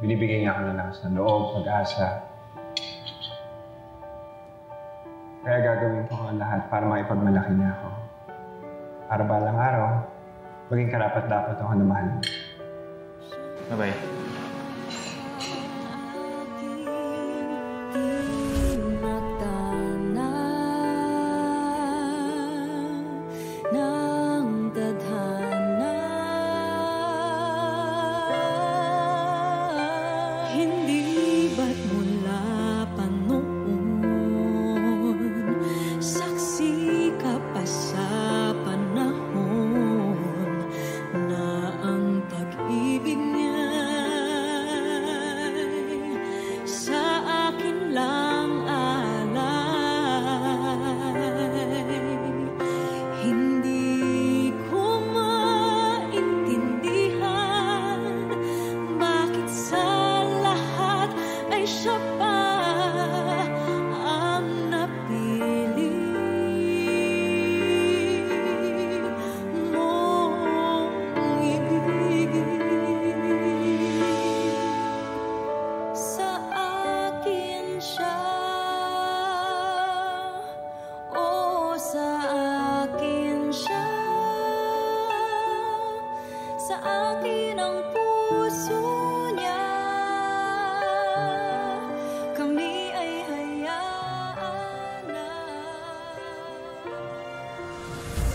Binibigyan niya ako ng lakas ng loob, pag-asa. Kaya gagawin ko ang lahat para maipagmalaki niya ako. Para balang araw, maging karapat-dapat ako na mahal. Bye-bye.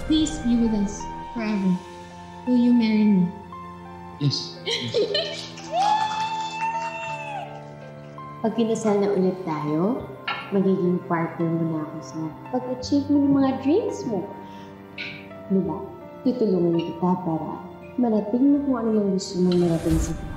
Please be with us forever. Will you marry me? Yes. Pag kinasal na ulit tayo, magiging partner mo na ako sa pag-achieve mo ng mga dreams mo. Diba? Tutulungan kita para marating mo kung ano mang gusto mong marating sa buhay.